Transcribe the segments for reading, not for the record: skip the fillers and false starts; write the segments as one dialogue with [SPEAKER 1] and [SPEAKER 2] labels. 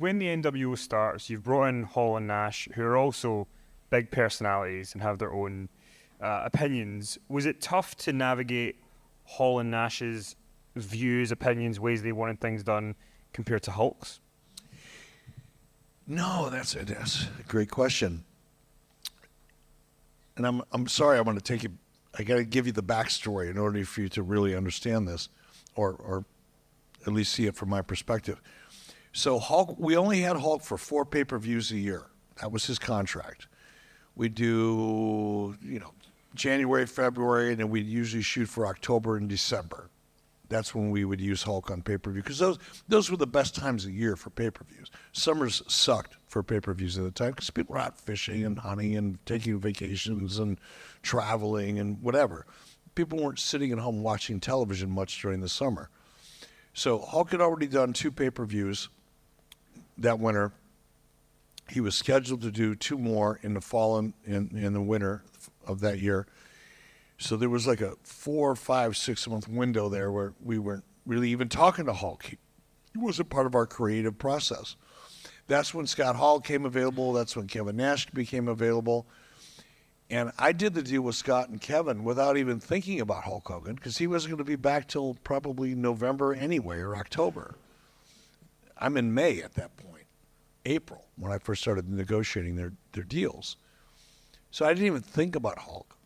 [SPEAKER 1] when the NWO starts, you've brought in Hall and Nash, who are also big personalities and have their own opinions. Was it tough to navigate Hall and Nash's views, opinions, ways they wanted things done compared to Hulk's?
[SPEAKER 2] No, that's a great question. And I'm sorry, I want to take you. I got to give you the backstory in order for you to really understand this, or at least see it from my perspective. So Hulk, we only had Hulk for 4 pay-per-views a year. That was his contract. We do, January, February, and then we'd usually shoot for October and December. That's when we would use Hulk on pay-per-view, because those were the best times of year for pay-per-views. Summers sucked for pay-per-views at the time because people were out fishing and hunting and taking vacations and traveling and whatever. People weren't sitting at home watching television much during the summer. So Hulk had already done 2 pay-per-views that winter. He was scheduled to do 2 more in the fall and in the winter of that year. So there was like a 4, 5, 6 month window there where we weren't really even talking to Hulk. He wasn't part of our creative process. That's when Scott Hall came available. That's when Kevin Nash became available. And I did the deal with Scott and Kevin without even thinking about Hulk Hogan, because he wasn't going to be back till probably November anyway, or October. I'm in May at that point, April, when I first started negotiating their deals. So I didn't even think about Hulk.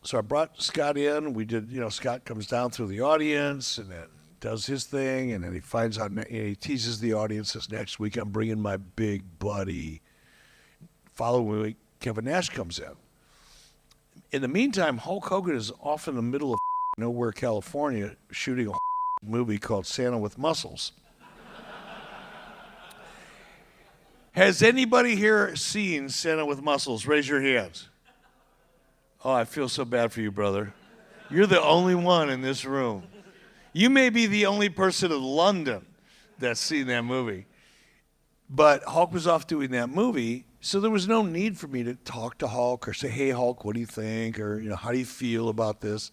[SPEAKER 2] So I brought Scott in. We did, Scott comes down through the audience and then does his thing, and then he finds out, he teases the audience, says, next week I'm bringing my big buddy. Following week, Kevin Nash comes in. In the meantime, Hulk Hogan is off in the middle of nowhere, California, shooting a movie called Santa with Muscles. Has anybody here seen Santa with Muscles? Raise your hands. Oh, I feel so bad for you, brother. You're the only one in this room. You may be the only person in London that's seen that movie. But Hulk was off doing that movie, so there was no need for me to talk to Hulk or say, hey, Hulk, what do you think? Or, how do you feel about this?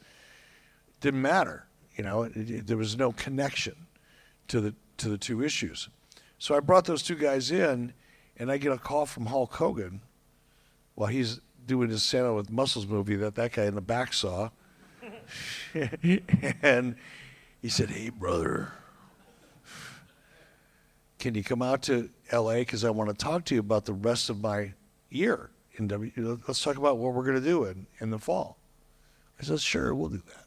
[SPEAKER 2] Didn't matter. There was no connection to the 2 issues. So I brought those 2 guys in, and I get a call from Hulk Hogan while he's doing his Santa with Muscles movie that guy in the back saw. And he said, hey, brother, can you come out to L.A. because I want to talk to you about the rest of my year in let's talk about what we're going to do in the fall. I said, sure, we'll do that.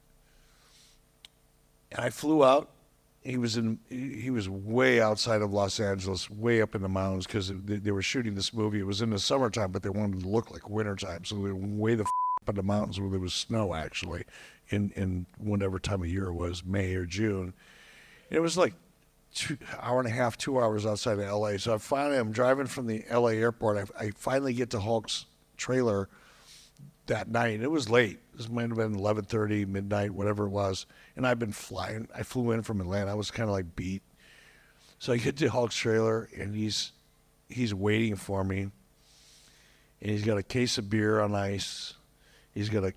[SPEAKER 2] And I flew out. He was way outside of Los Angeles, way up in the mountains, because they were shooting this movie. It was in the summertime, but they wanted to look like wintertime, so they were way the up in the mountains where there was snow, actually, in whatever time of year it was, May or June. And it was like 2 hours outside of L.A. So I'm driving from the L.A. airport. I finally get to Hulk's trailer that night. It was late. This might have been 11:30, midnight, whatever it was. And I've been flying. I flew in from Atlanta. I was kind of like beat. So I get to Hulk's trailer, and he's waiting for me. And he's got a case of beer on ice. He's got a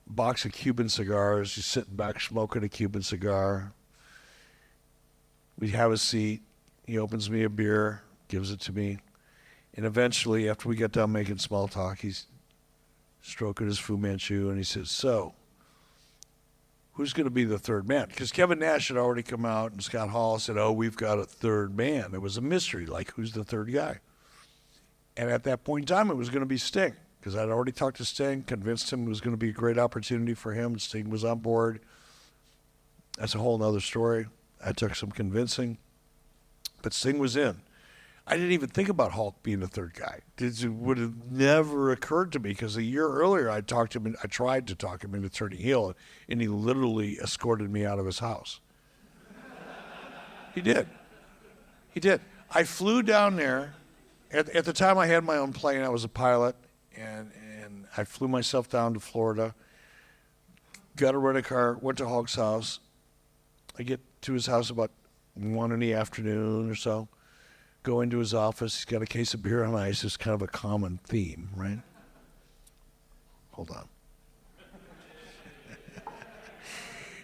[SPEAKER 2] box of Cuban cigars. He's sitting back smoking a Cuban cigar. We have a seat. He opens me a beer, gives it to me. And eventually, after we get done making small talk, he's stroking his Fu Manchu, and he says, so, who's going to be the third man? Because Kevin Nash had already come out, and Scott Hall said, oh, we've got a third man. It was a mystery, like, who's the third guy? And at that point in time, it was going to be Sting, because I'd already talked to Sting, convinced him it was going to be a great opportunity for him. Sting was on board. That's a whole other story. I took some convincing, but Sting was in. I didn't even think about Hulk being the third guy. It would have never occurred to me, because a year earlier I tried to talk him into turning heel, and he literally escorted me out of his house. He did. I flew down there. At the time I had my own plane. I was a pilot, and I flew myself down to Florida, got a rent-a-car, went to Hulk's house. I get to his house about 1 in the afternoon or so. Go into his office. He's got a case of beer on ice. It's kind of a common theme, right? Hold on.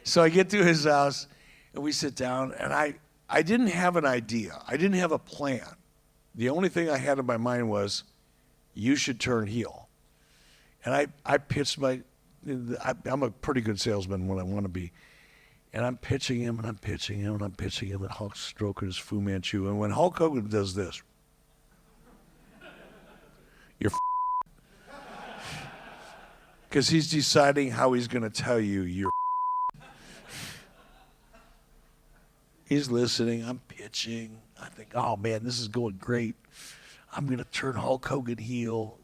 [SPEAKER 2] So I get to his house, and we sit down, and I I didn't have an idea. I didn't have a plan. The only thing I had in my mind was, you should turn heel. And I pitched I'm a pretty good salesman when I want to be. And I'm pitching him, and I'm pitching him, and I'm pitching him, and Hulk's stroking his Fu Manchu. And when Hulk Hogan does this, you're because he's deciding how he's going to tell you you're He's listening. I'm pitching. I think, oh, man, this is going great. I'm going to turn Hulk Hogan heel.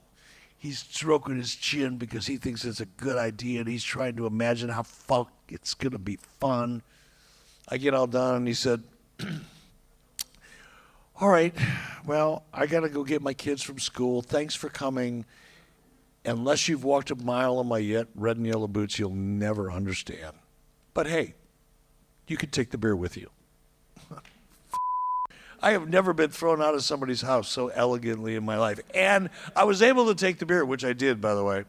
[SPEAKER 2] He's stroking his chin because he thinks it's a good idea, and he's trying to imagine how it's going to be fun. I get all done, and he said, all right, well, I got to go get my kids from school. Thanks for coming. Unless you've walked a mile in my yet red and yellow boots, you'll never understand. But, hey, you can take the beer with you. I have never been thrown out of somebody's house so elegantly in my life. And I was able to take the beer, which I did, by the way.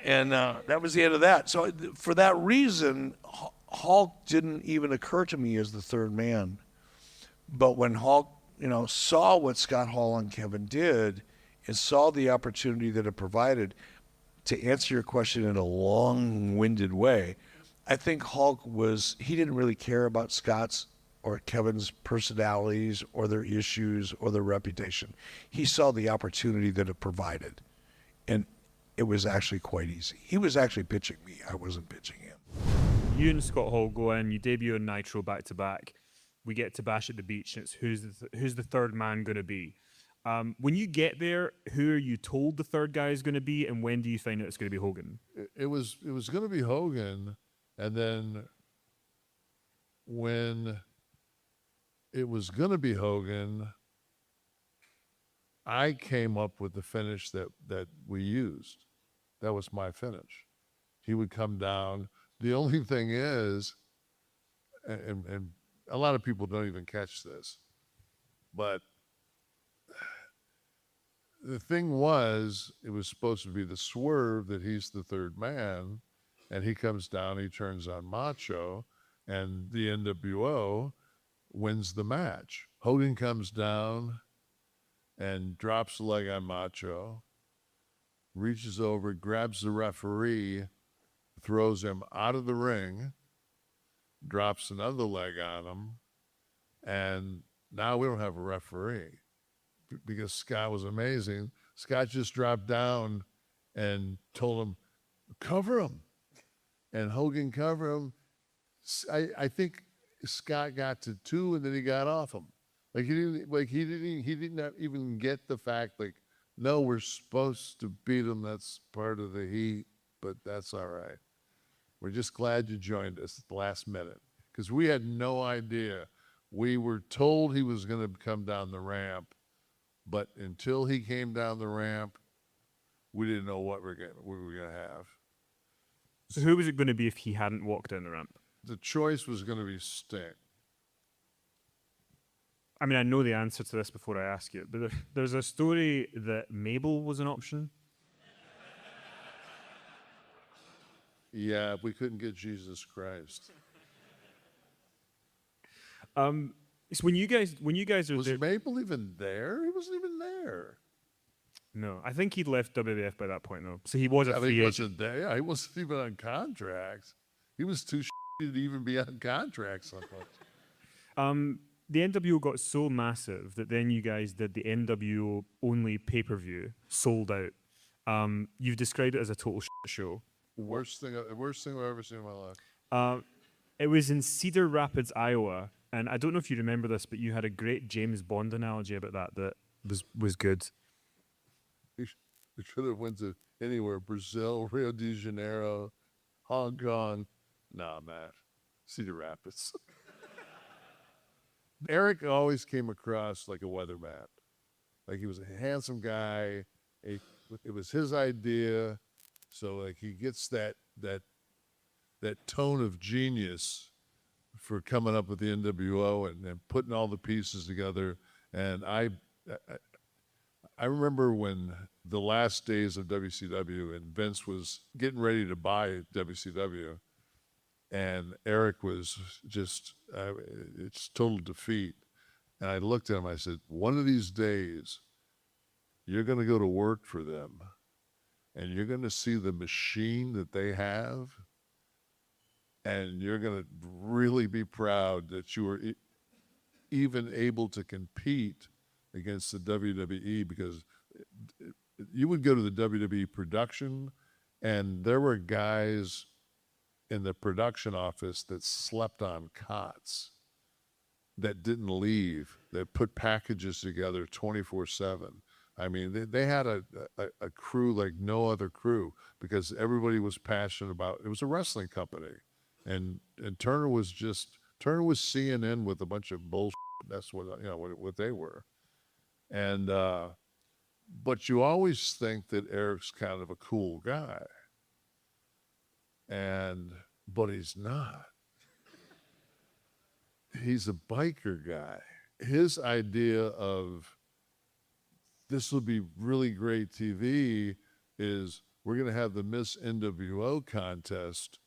[SPEAKER 2] And that was the end of that. So for that reason, Hulk didn't even occur to me as the third man. But when Hulk, saw what Scott Hall and Kevin did and saw the opportunity that it provided, to answer your question in a long-winded way, I think Hulk he didn't really care about Scott's or Kevin's personalities or their issues or their reputation. He saw the opportunity that it provided, and it was actually quite easy. He was actually pitching me. I wasn't pitching him.
[SPEAKER 1] You and Scott Hall go in, you debut on Nitro back-to-back. We get to Bash at the Beach, and it's who's the third man going to be? When you get there, who are you told the third guy is going to be, and when do you find out it's going to be Hogan?
[SPEAKER 3] It was going to be Hogan, and then when it was going to be Hogan, I came up with the finish that we used. That was my finish. He would come down. The only thing is, and a lot of people don't even catch this, but the thing was, it was supposed to be the swerve that he's the third man, and he comes down, he turns on Macho, and the nWo wins the match. Hogan comes down and drops the leg on Macho, reaches over, grabs the referee, throws him out of the ring, drops another leg on him, and now we don't have a referee because Scott was amazing. Scott just dropped down and told him, cover him. And Hogan covered him. I think Scott got to 2 and then he got off him. He didn't even get the fact, no, we're supposed to beat him. That's part of the heat, but that's all right. We're just glad you joined us at the last minute because we had no idea. We were told he was going to come down the ramp, but until he came down the ramp, we didn't know what we were going to have.
[SPEAKER 1] So who was it going to be if he hadn't walked down the ramp?
[SPEAKER 3] The choice was going to be Sting.
[SPEAKER 1] I mean, I know the answer to this before I ask you, but there's a story that Mabel was an option.
[SPEAKER 3] Yeah, we couldn't get Jesus Christ.
[SPEAKER 1] So when you guys are
[SPEAKER 3] Was
[SPEAKER 1] there,
[SPEAKER 3] Mabel even there? He wasn't even there.
[SPEAKER 1] no, I think he'd left WWF by that point though, so he was a
[SPEAKER 3] He
[SPEAKER 1] free agent.
[SPEAKER 3] wasn't there. Yeah, he wasn't even on contract. He was too to even be on contract sometimes.
[SPEAKER 1] The NWO got so massive that then you guys did the NWO only pay-per-view, sold out. You've described it as a total show.
[SPEAKER 3] Worst thing I've ever seen in my life.
[SPEAKER 1] It was in Cedar Rapids, Iowa, and I don't know if you remember this, but you had a great James Bond analogy about that was good.
[SPEAKER 3] He should have went to anywhere. Brazil, Rio de Janeiro, Hong Kong. Nah, Matt. Cedar Rapids. Eric always came across like a weatherman. He was a handsome guy. It was his idea. So he gets that tone of genius for coming up with the nWo and putting all the pieces together. And I remember when the last days of WCW and Vince was getting ready to buy WCW, and Eric was just, it's total defeat. And I looked at him, I said, one of these days, you're going to go to work for them, and you're going to see the machine that they have, and you're going to really be proud that you were even able to compete against the WWE, because you would go to the WWE production, and there were guys in the production office that slept on cots, that didn't leave, that put packages together 24/7. I mean, they had a crew like no other crew, because everybody was passionate about it. Was a wrestling company, and Turner was CNN with a bunch of bullshit. That's what what they were, and but you always think that Eric's kind of a cool guy, but he's not. He's a biker guy. His idea of this will be really great TV is we're going to have the Miss NWO contest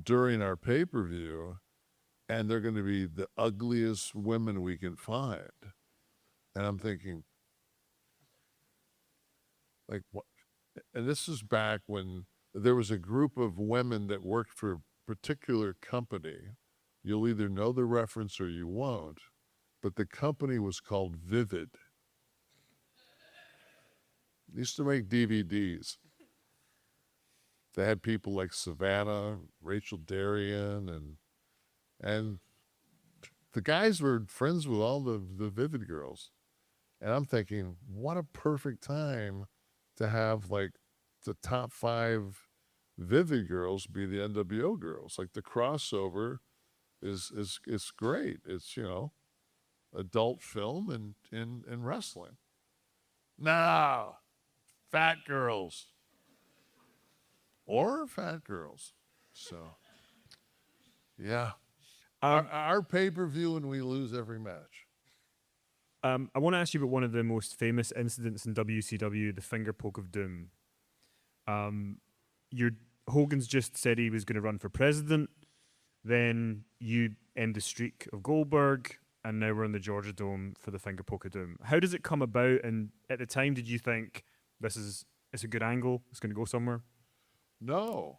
[SPEAKER 3] during our pay-per-view, and they're going to be the ugliest women we can find. And I'm thinking, like, what? And this is back when there was a group of women that worked for a particular company. You'll either know the reference or you won't, but the company was called Vivid. They used to make DVDs. They had people like Savannah, Rachel Darrian, and the guys were friends with all the Vivid girls. And I'm thinking, what a perfect time to have like the top 5 Vivid girls be the NWO girls. Like the crossover is great. It's, adult film and wrestling. No, fat girls. Or fat girls. So, yeah. Our pay-per-view, and we lose every match.
[SPEAKER 1] I want to ask you about one of the most famous incidents in WCW, the finger poke of doom. Hogan's just said he was going to run for president. Then you end the streak of Goldberg, and now we're in the Georgia Dome for the finger poke of doom. How does it come about? And at the time, did you think it's a good angle? It's going to go somewhere?
[SPEAKER 3] No.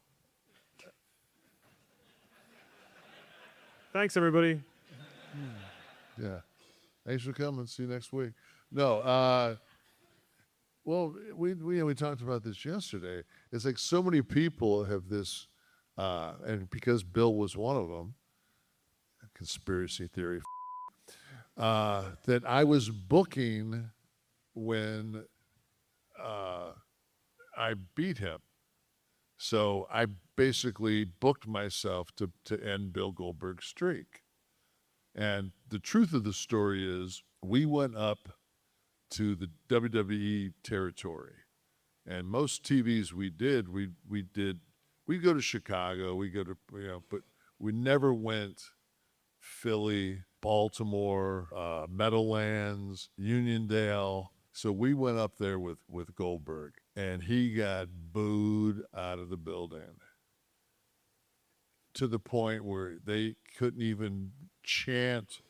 [SPEAKER 1] Thanks, everybody.
[SPEAKER 3] Yeah. Thanks for coming. See you next week. No. Well, we talked about this yesterday. It's like so many people have this, and because Bill was one of them, conspiracy theory, that I was booking when I beat him. So I basically booked myself to end Bill Goldberg's streak. And the truth of the story is we went up to the WWE territory. And most TVs we go to Chicago, but we never went Philly, Baltimore, Meadowlands, Uniondale. So we went up there with Goldberg, and he got booed out of the building to the point where they couldn't even chant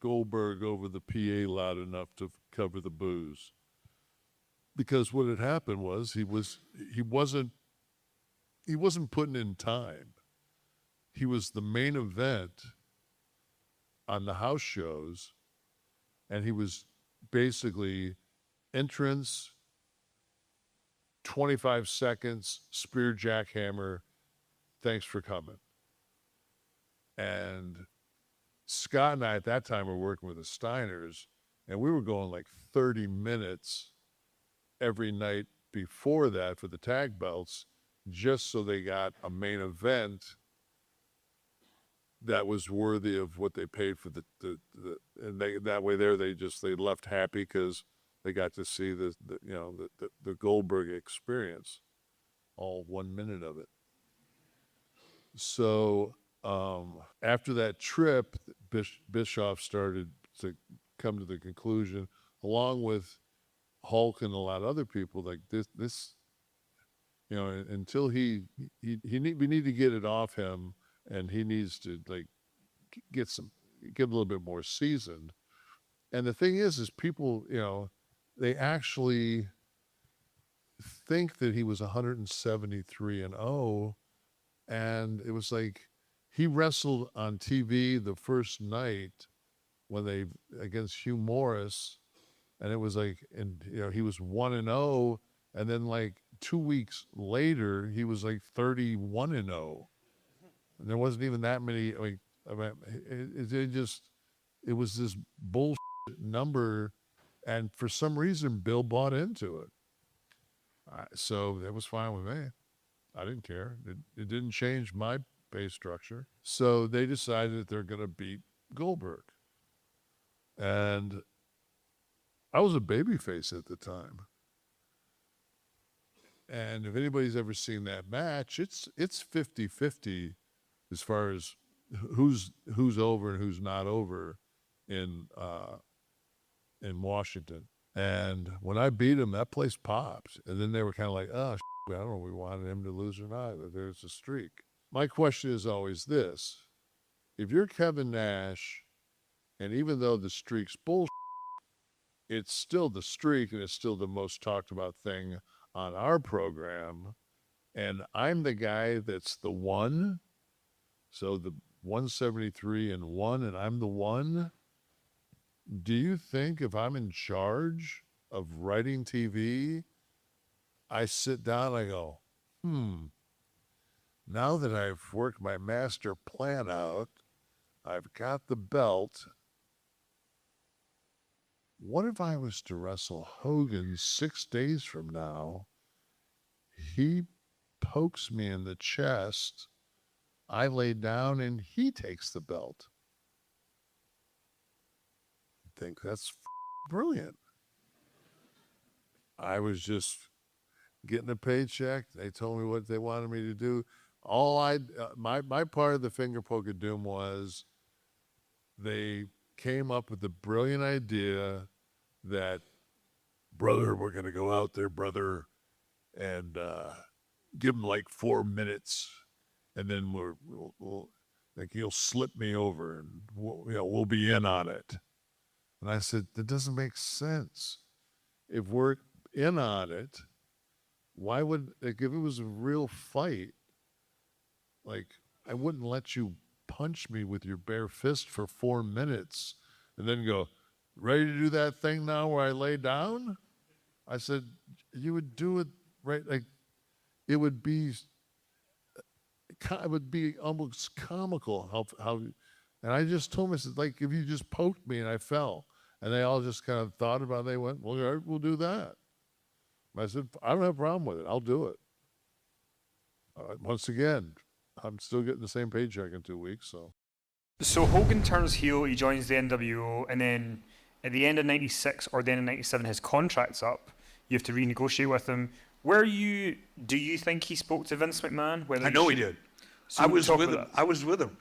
[SPEAKER 3] Goldberg over the PA loud enough to cover the boos. Because what had happened was he wasn't putting in time. He was the main event on the house shows, and he was basically entrance, 25 seconds, spear jackhammer, thanks for coming. And Scott and I at that time were working with the Steiners, and we were going like 30 minutes every night before that for the tag belts, just so they got a main event that was worthy of what they paid for and that way they left happy because they got to see the Goldberg experience, all 1 minute of it. So after that trip, Bischoff started to come to the conclusion, along with Hulk and a lot of other people, like this until we need to get it off him and he needs to like get a little bit more seasoned. And the thing is people, they actually think that he was 173-0, and it was like he wrestled on TV the first night against Hugh Morris, and it was like, and he was 1-0, and then like 2 weeks later he was like 31-0, and there wasn't even that many. Like, I mean, it was this bullshit number, and for some reason Bill bought into it. So that was fine with me. I didn't care. It didn't change my pay structure. So they decided that they're going to beat Goldberg. And I was a babyface at the time. And if anybody's ever seen that match, it's 50-50 as far as who's over and who's not over in Washington. And when I beat him, that place popped. And then they were kind of like, oh, I don't know if we wanted him to lose or not, but there's a streak. My question is always this. If you're Kevin Nash, and even though the streak's bullshit, it's still the streak, and it's still the most talked about thing on our program. And I'm the guy that's the one. So the 173-1, and I'm the one. Do you think if I'm in charge of writing TV, I sit down and I go, now that I've worked my master plan out, I've got the belt. What if I was to wrestle Hogan 6 days from now? He pokes me in the chest, I lay down, and he takes the belt. I think that's brilliant. I was just getting a paycheck. They told me what they wanted me to do. My part of the finger poke of doom was they came up with the brilliant idea that, brother, we're going to go out there, brother, and give them like 4 minutes, and then we'll like you'll slip me over, and we'll be in on it. And I said, that doesn't make sense. If we're in on it, why would, like, if it was a real fight, like, I wouldn't let you punch me with your bare fist for 4 minutes and then go, ready to do that thing now where I lay down? I said, you would do it right, like, it would be almost comical how and I just told them, I said, like, if you just poked me and I fell, and they all just kind of thought about it, they went, well, all right, we'll do that. I said, I don't have a problem with it. I'll do it. Once again, I'm still getting the same paycheck in 2 weeks, so.
[SPEAKER 1] So Hogan turns heel, he joins the nWo, and then at the end of 96 or the end of 97, his contract's up. You have to renegotiate with him. Do you think he spoke to Vince McMahon?
[SPEAKER 2] I know he did.
[SPEAKER 1] So
[SPEAKER 2] I was with him.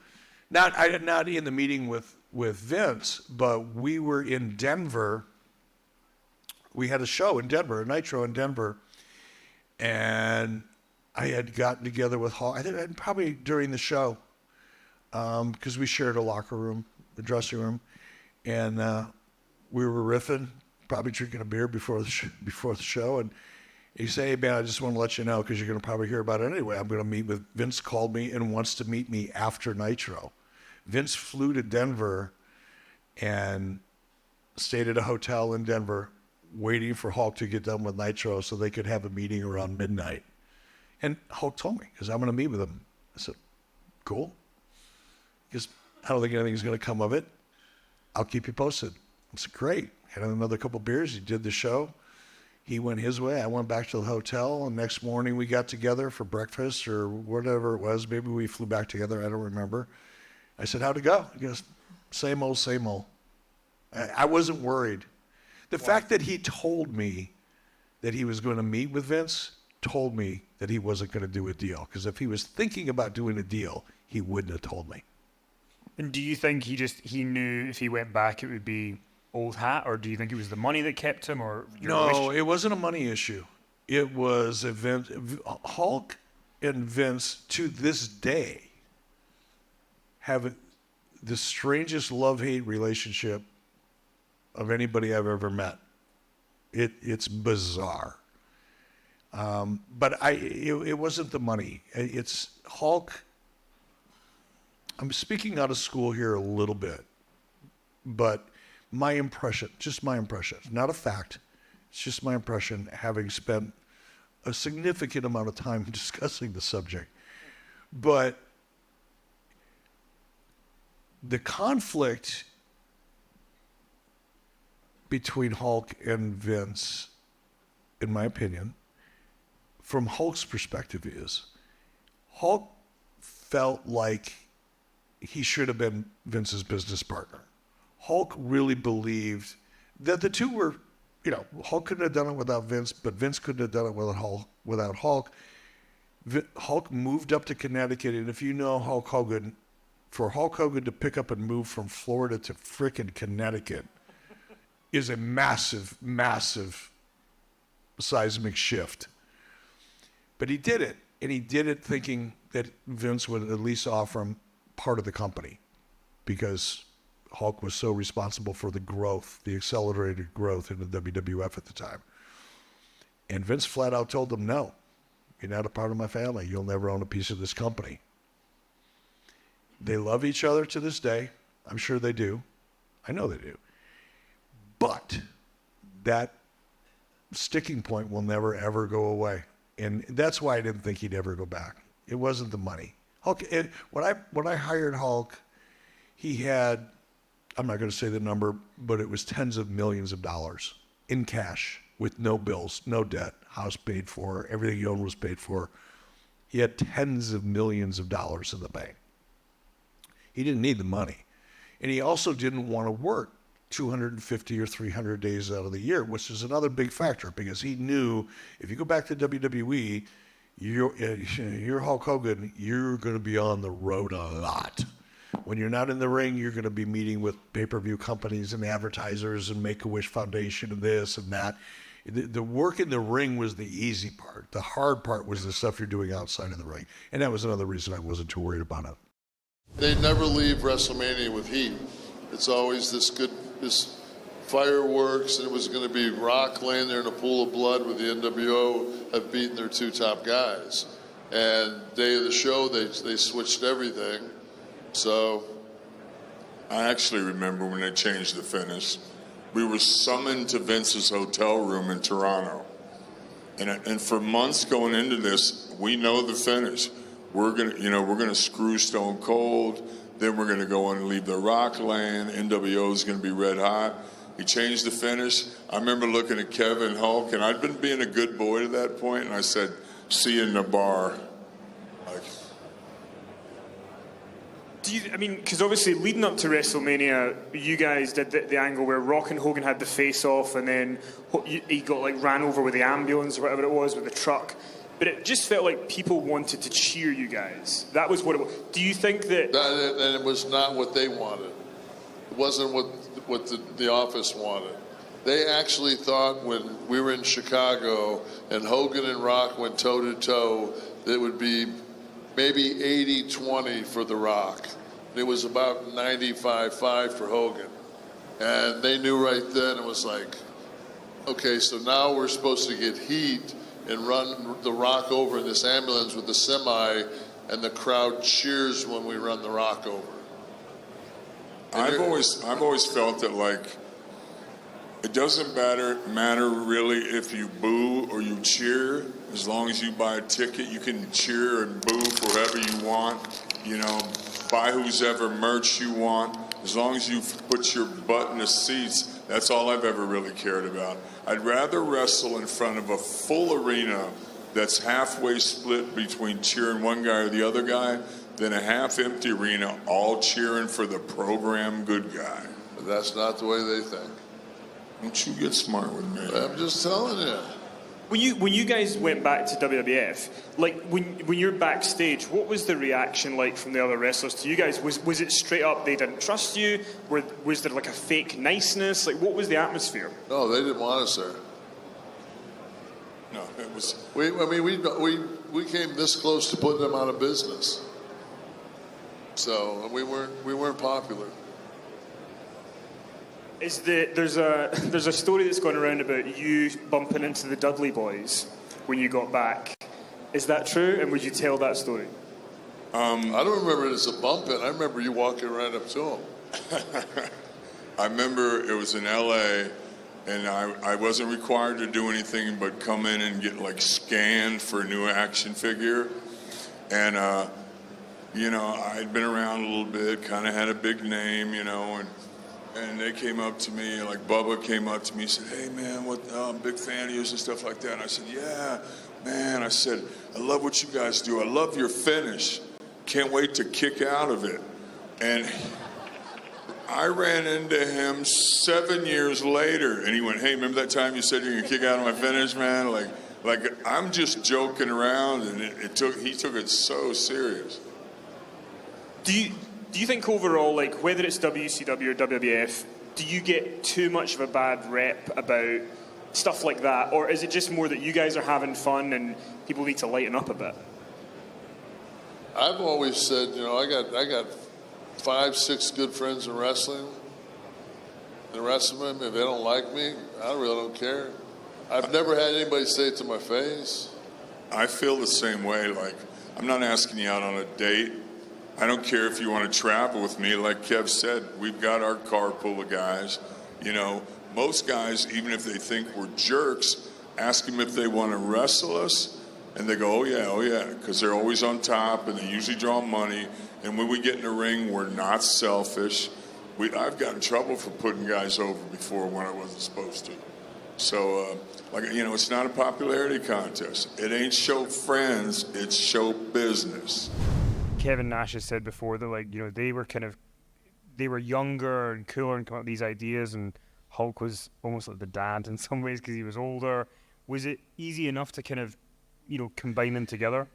[SPEAKER 2] Not in the meeting with Vince, but we were in Denver. We had a show in Denver, a Nitro in Denver, and I had gotten together with Hall. I think probably during the show, because we shared a locker room, the dressing room, and we were riffing, probably drinking a beer before the show, and he said, hey, man, I just want to let you know, because you're going to probably hear about it anyway. I'm going to meet with, Vince called me and wants to meet me after Nitro. Vince flew to Denver and stayed at a hotel in Denver, waiting for Hulk to get done with Nitro so they could have a meeting around midnight. And Hulk told me, because I'm going to meet with him. I said, cool. Because I don't think anything's going to come of it. I'll keep you posted. I said, great. Had another couple beers. He did the show. He went his way. I went back to the hotel. And next morning we got together for breakfast or whatever it was. Maybe we flew back together. I don't remember. I said, how'd it go? He goes, same old, same old. I wasn't worried. The fact that he told me that he was going to meet with Vince told me that he wasn't going to do a deal. Because if he was thinking about doing a deal, he wouldn't have told me.
[SPEAKER 1] And do you think he knew if he went back it would be old hat, or do you think it was the money that kept him, or
[SPEAKER 2] No, it wasn't a money issue. It was Hulk and Vince to this day have the strangest love-hate relationship of anybody I've ever met. It's bizarre. But it wasn't the money. It's Hulk. I'm speaking out of school here a little bit, but my impression, just my impression, not a fact, it's just my impression, having spent a significant amount of time discussing the subject. But the conflict between Hulk and Vince, in my opinion, from Hulk's perspective, is Hulk felt like he should have been Vince's business partner. Hulk really believed that the two were, Hulk couldn't have done it without Vince, but Vince couldn't have done it without Hulk. Hulk moved up to Connecticut, and if you know Hulk Hogan, for Hulk Hogan to pick up and move from Florida to frickin' Connecticut is a massive, massive seismic shift. But he did it, and he did it thinking that Vince would at least offer him part of the company, because Hulk was so responsible for the growth, the accelerated growth in the WWF at the time. And Vince flat out told him, no, you're not a part of my family. You'll never own a piece of this company. They love each other to this day. I'm sure they do. I know they do. But that sticking point will never, ever go away. And that's why I didn't think he'd ever go back. It wasn't the money. Hulk, when I hired Hulk, he had, I'm not going to say the number, but it was tens of millions of dollars in cash with no bills, no debt, house paid for, everything he owned was paid for. He had tens of millions of dollars in the bank. He didn't need the money. And he also didn't want to work 250 or 300 days out of the year, which is another big factor, because he knew if you go back to WWE, you're Hulk Hogan, you're going to be on the road a lot. When you're not in the ring, you're going to be meeting with pay-per-view companies and advertisers and Make-A-Wish Foundation and this and that. The work in the ring was the easy part. The hard part was the stuff you're doing outside of the ring. And that was another reason I wasn't too worried about it.
[SPEAKER 3] They never leave WrestleMania with heat. It's always this fireworks, and it was going to be Rock laying there in a pool of blood with the nWo have beaten their two top guys. And day of the show, they switched everything. So
[SPEAKER 4] I actually remember when they changed the finish. We were summoned to Vince's hotel room in Toronto. And for months going into this, we know the finish. We're gonna screw Stone Cold, then we're gonna go in and leave the Rock lane, nWo is gonna be red hot. He changed the finish. I remember looking at Kevin Hulk, and I'd been being a good boy to that point, and I said, see you in the bar.
[SPEAKER 1] Because obviously leading up to WrestleMania, you guys did the angle where Rock and Hogan had the face-off, and then he got ran over with the ambulance or whatever it was with the truck. But it just felt like people wanted to cheer you guys. That was what it was. Do you think that...
[SPEAKER 3] And it was not what they wanted. It wasn't what the office wanted. They actually thought when we were in Chicago and Hogan and Rock went toe-to-toe, that it would be maybe 80-20 for The Rock. It was about 95-5 for Hogan. And they knew right then, it was like, okay, so now we're supposed to get heat and run The Rock over in this ambulance with the semi, and the crowd cheers when we run The Rock over.
[SPEAKER 4] I've always felt that it doesn't matter really if you boo or you cheer. As long as you buy a ticket, you can cheer and boo for whoever you want. Buy whoever merch you want. As long as you put your butt in the seats, that's all I've ever really cared about. I'd rather wrestle in front of a full arena that's halfway split between cheering one guy or the other guy than a half-empty arena all cheering for the program good guy.
[SPEAKER 3] But that's not the way they think.
[SPEAKER 4] Don't you get smart with me.
[SPEAKER 3] I'm just telling you.
[SPEAKER 1] When you guys went back to WWF, when you're backstage, what was the reaction like from the other wrestlers to you guys? Was it straight up they didn't trust you? Was there a fake niceness? What was the atmosphere?
[SPEAKER 3] No, they didn't want us there.
[SPEAKER 4] No, it was...
[SPEAKER 3] We came this close to putting them out of business. So we weren't popular.
[SPEAKER 1] There's a story that's going around about you bumping into the Dudley Boys when you got back. Is that true? And would you tell that story?
[SPEAKER 3] I don't remember it as a bumping. I remember you walking right up to him.
[SPEAKER 4] I remember it was in L.A., and I wasn't required to do anything but come in and get like scanned for a new action figure. And, you know, I'd been around a little bit, kind of had a big name, you know, and they came up to me, like Bubba came up to me and said, hey man, I'm a big fan of yours and stuff like that. And I said, yeah, man, I said, I love what you guys do. I love your finish. Can't wait to kick out of it. And I ran into him 7 years later, and he went, hey, remember that time you said you're gonna kick out of my finish, man? Like I'm just joking around, and he took it so serious.
[SPEAKER 1] Do you think overall, like whether it's WCW or WWF, do you get too much of a bad rep about stuff like that, or is it just more that you guys are having fun and people need to lighten up a bit?
[SPEAKER 3] I've always said, you know, I got 5, 6 good friends in wrestling. The rest of them, if they don't like me, I really don't care. I've never had anybody say it to my face.
[SPEAKER 4] I feel the same way. Like, I'm not asking you out on a date. I don't care if you want to travel with me. Like Kev said, we've got our car full of guys. You know, most guys, even if they think we're jerks, ask them if they want to wrestle us, and they go, oh yeah, because they're always on top, and they usually draw money. And when we get in the ring, we're not selfish. I've gotten in trouble for putting guys over before when I wasn't supposed to. So, like, you know, it's not a popularity contest. It ain't show friends, it's show business.
[SPEAKER 1] Kevin Nash has said before that, like, you know, they were younger and cooler and come up with these ideas, and Hulk was almost like the dad in some ways because he was older. Was it easy enough to kind of, you know, combine them together?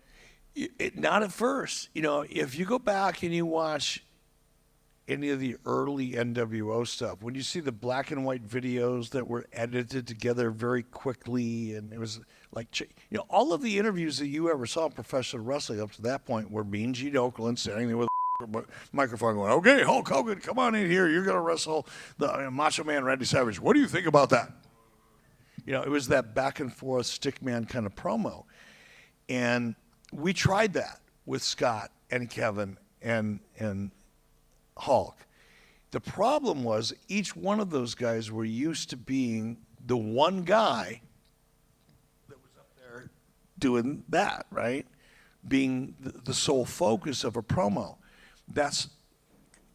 [SPEAKER 2] Not at first. You know, if you go back and you watch any of the early nWo stuff, when you see the black and white videos that were edited together very quickly, and it was like, you know, all of the interviews that you ever saw in professional wrestling up to that point were Mean Gene Okerlund standing there with a microphone going, okay, Hulk Hogan, come on in here. You're going to wrestle the Macho Man Randy Savage. What do you think about that? You know, it was that back and forth stickman kind of promo. And we tried that with Scott and Kevin and Hulk. The problem was each one of those guys were used to being the one guy that was up there doing that, right? Being the sole focus of a promo. That's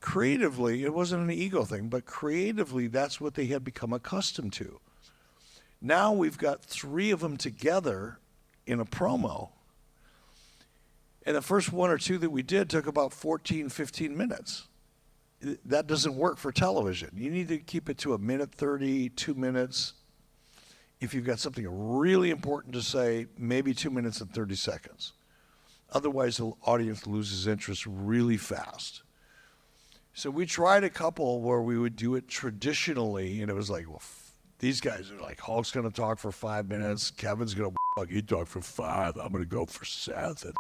[SPEAKER 2] creatively, it wasn't an ego thing, but creatively that's what they had become accustomed to. Now we've got 3 of them together in a promo. And the first 1 or 2 that we did took about 14, 15 minutes. That doesn't work for television. You need to keep it to 1 minute 30, 2 minutes. If you've got something really important to say, maybe 2 minutes and 30 seconds. Otherwise, the audience loses interest really fast. So we tried a couple where we would do it traditionally, and it was like, well, these guys are like, Hulk's going to talk for 5 minutes. Kevin's going to, fuck, you talk for 5. I'm going to go for 7.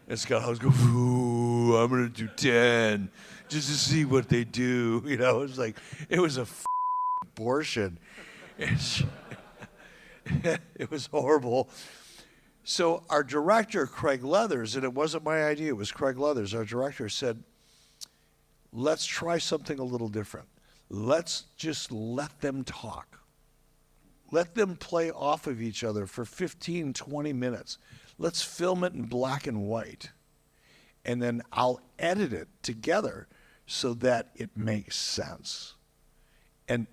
[SPEAKER 2] And Scott Hall's go, ooh, I'm going to do 10 just to see what they do. You know, it was a abortion. It was horrible. So our director, Craig Leathers, and it wasn't my idea, it was Craig Leathers, our director, said, let's try something a little different. Let's just let them talk. Let them play off of each other for 15, 20 minutes. Let's film it in black and white. And then I'll edit it together so that it makes sense. And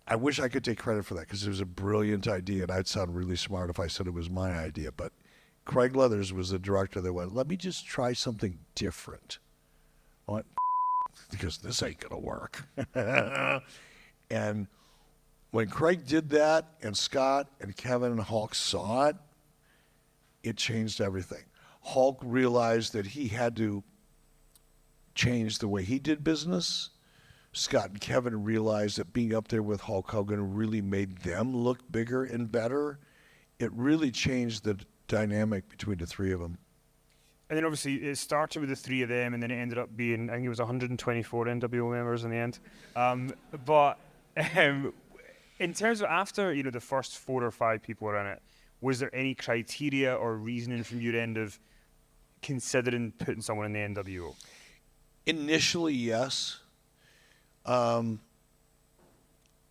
[SPEAKER 2] I wish I could take credit for that because it was a brilliant idea, and I'd sound really smart if I said it was my idea. But Craig Leathers was the director that went, let me just try something different. I went, because this ain't going to work. And when Craig did that, and Scott and Kevin and Hulk saw it, it changed everything. Hulk realized that he had to change the way he did business. Scott and Kevin realized that being up there with Hulk Hogan really made them look bigger and better. It really changed the dynamic between the 3 of them.
[SPEAKER 1] And then obviously it started with the three of them, and then it ended up being, I think it was 124 NWO members in the end. But um, in terms of after, the first 4 or 5 people were in it, was there any criteria or reasoning from your end of considering putting someone in the NWO?
[SPEAKER 2] Initially, yes.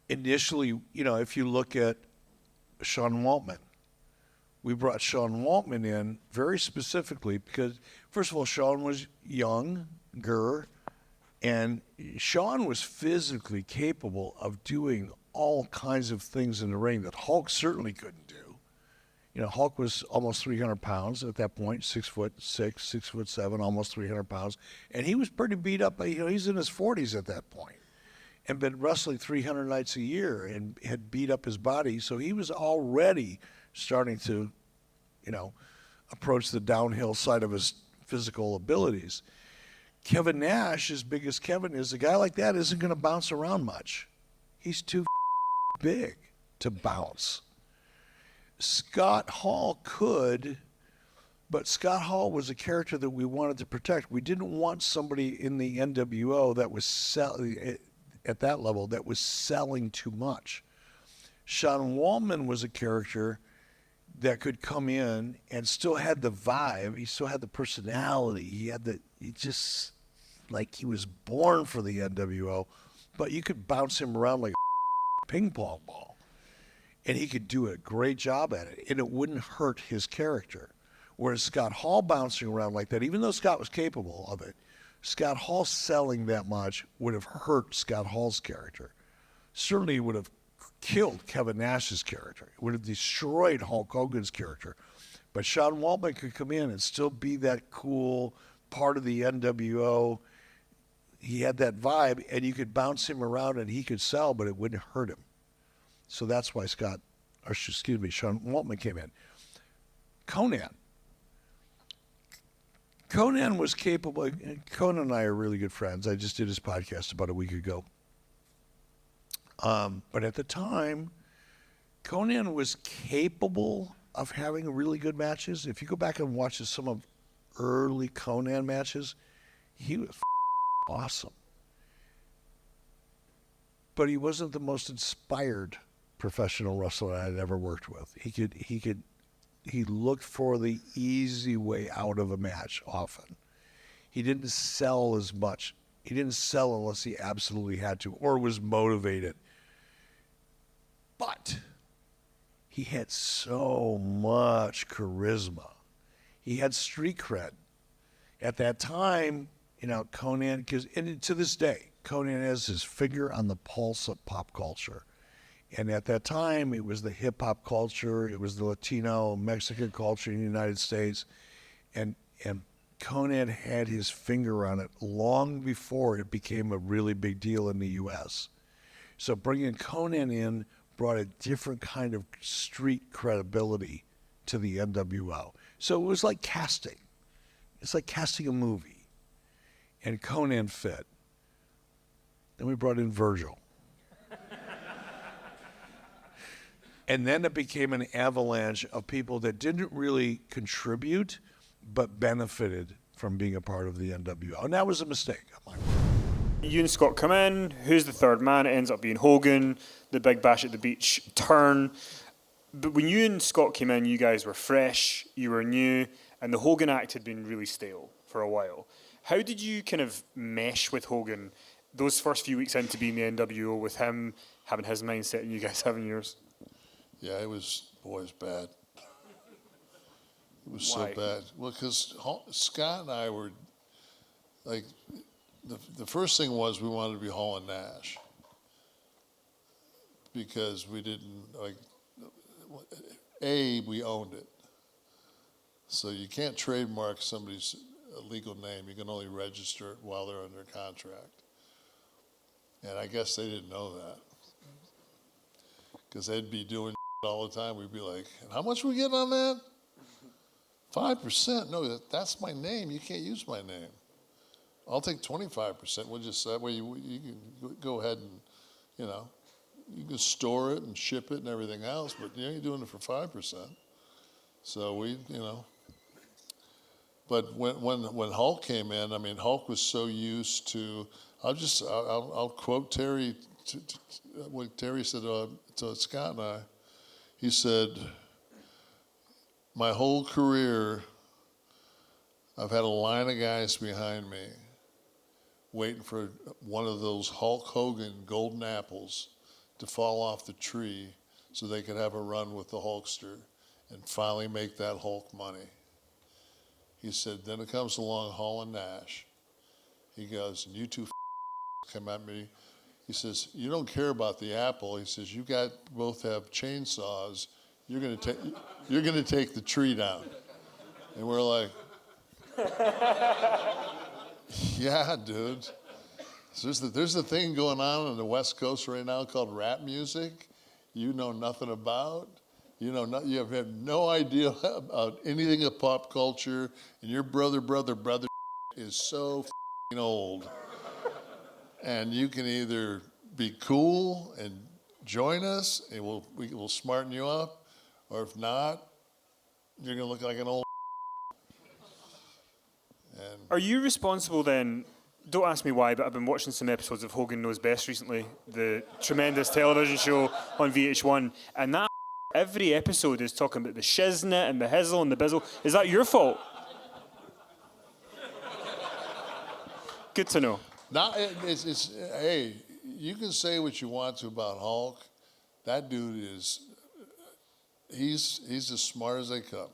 [SPEAKER 2] Initially, if you look at Sean Waltman, we brought Sean Waltman in very specifically because, first of all, Sean was younger, and Sean was physically capable of doing all kinds of things in the ring that Hulk certainly couldn't do. Hulk was almost 300 pounds at that point, 6'6", 6'7", almost 300 pounds, and he was pretty beat up. He's in his 40s at that point, and been wrestling 300 nights a year and had beat up his body, so he was already starting to, approach the downhill side of his physical abilities. Kevin Nash, as big as Kevin is, a guy like that isn't going to bounce around much. He's too big to bounce. Scott Hall could, but Scott Hall was a character that we wanted to protect. We didn't want somebody in the NWO that was at that level that was selling too much. Sean Waltman was a character that could come in and still had the vibe. He still had the personality. He just like he was born for the NWO, but you could bounce him around like a ping pong ball, and he could do a great job at it, and it wouldn't hurt his character. Whereas Scott Hall bouncing around like that, even though Scott was capable of it, Scott Hall selling that much would have hurt Scott Hall's character. Certainly would have killed Kevin Nash's character. It would have destroyed Hulk Hogan's character. But Sean Waltman could come in and still be that cool part of the NWO. He had that vibe, and you could bounce him around and he could sell, but it wouldn't hurt him. So that's why Sean Waltman came in. Conan was capable. Conan and I are really good friends. I just did his podcast about a week ago. But at the time, Conan was capable of having really good matches. If you go back and watch some of early Conan matches, he was awesome. But he wasn't the most inspired professional wrestler I'd ever worked with. He looked for the easy way out of a match often. He didn't sell as much. He didn't sell unless he absolutely had to or was motivated. But he had so much charisma. He had street cred. At that time, Conan, and to this day, Conan has his finger on the pulse of pop culture. And at that time, it was the hip-hop culture, it was the Latino, Mexican culture in the United States, and Conan had his finger on it long before it became a really big deal in the U.S. So bringing Conan in brought a different kind of street credibility to the NWO. So it was like casting. It's like casting a movie. And Conan fit. Then we brought in Virgil. And then it became an avalanche of people that didn't really contribute, but benefited from being a part of the NWO. And that was a mistake.
[SPEAKER 1] You and Scott come in. Who's the third man? It ends up being Hogan. The big bash at the beach turn. But when you and Scott came in, you guys were fresh, you were new, and the Hogan act had been really stale for a while. How did you kind of mesh with Hogan those first few weeks into being the NWO, with him having his mindset and you guys having yours?
[SPEAKER 3] Yeah, it was bad. It was
[SPEAKER 1] Why?
[SPEAKER 3] so bad. Well, because Scott and I were, like, the first thing was we wanted to be Hall and Nash. Because we didn't, we owned it. So you can't trademark somebody's legal name. You can only register it while they're under contract. And I guess they didn't know that. Because they'd be doing all the time. We'd be like, how much we get on that? 5%? No, that's my name. You can't use my name. I'll take 25%. We'll just, that way you can go ahead and, you can store it and ship it and everything else, but you ain't doing it for 5%. So we, But when Hulk came in, I mean, Hulk was so used to. I'll quote Terry. What Terry said to Scott and I. He said, "My whole career, I've had a line of guys behind me, waiting for one of those Hulk Hogan golden apples to fall off the tree, so they could have a run with the Hulkster, and finally make that Hulk money." He said, then it comes along Hall and Nash. He goes, and you two come at me. He says, you don't care about the apple. He says, you both have chainsaws. You're gonna take the tree down. And we're like, yeah, dude. So there's a thing going on the West Coast right now called rap music. You know nothing about. You have no idea about anything of pop culture, and your brother is so f***ing old. And you can either be cool and join us, and we'll smarten you up, or if not, you're gonna look like an old. And
[SPEAKER 1] Are you responsible then? Don't ask me why, but I've been watching some episodes of Hogan Knows Best recently, the tremendous television show on VH1, and that every episode is talking about the shiznit and the hizzle and the bizzle. Is that your fault? Good to know.
[SPEAKER 3] Hey, you can say what you want to about Hulk. That dude he's as smart as they come.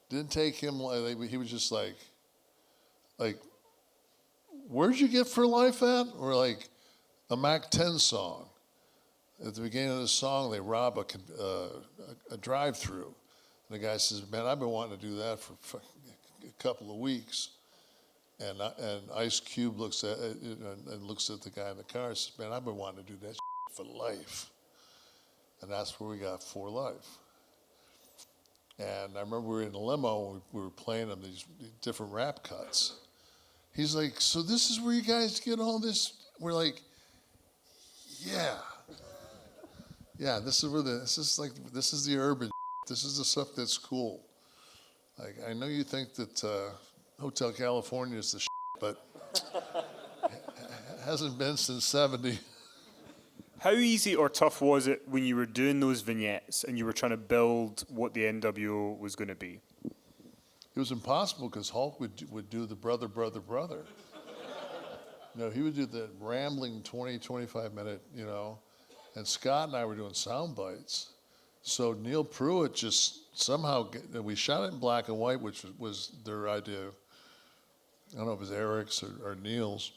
[SPEAKER 3] Didn't take him, he was just like, where'd you get For Life at? Or like a Mac 10 song. At the beginning of the song, they rob a drive-through. And the guy says, man, I've been wanting to do that for a couple of weeks. And Ice Cube looks at it and looks at the guy in the car and says, man, I've been wanting to do that for life. And that's where we got For Life. And I remember we were in a limo, we were playing them these different rap cuts. He's like, so this is where you guys get all this? We're like, yeah. Yeah, this is the urban. This is the stuff that's cool. Like, I know you think that Hotel California is the but it hasn't been since '70.
[SPEAKER 1] How easy or tough was it when you were doing those vignettes and you were trying to build what the nWo was going to be?
[SPEAKER 3] It was impossible because Hulk would do the brother. He would do the rambling 20, 25 minute, and Scott and I were doing sound bites. So Neil Pruitt just somehow, we shot it in black and white, which was their idea. I don't know if it was Eric's or Neil's.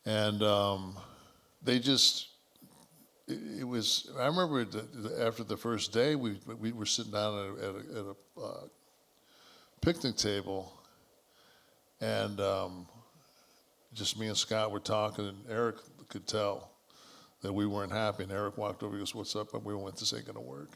[SPEAKER 3] And they just, it was, I remember after the first day, we were sitting down at a picnic table, and just me and Scott were talking, and Eric could tell that we weren't happy. And Eric walked over and goes, what's up? And we went, this ain't going to work.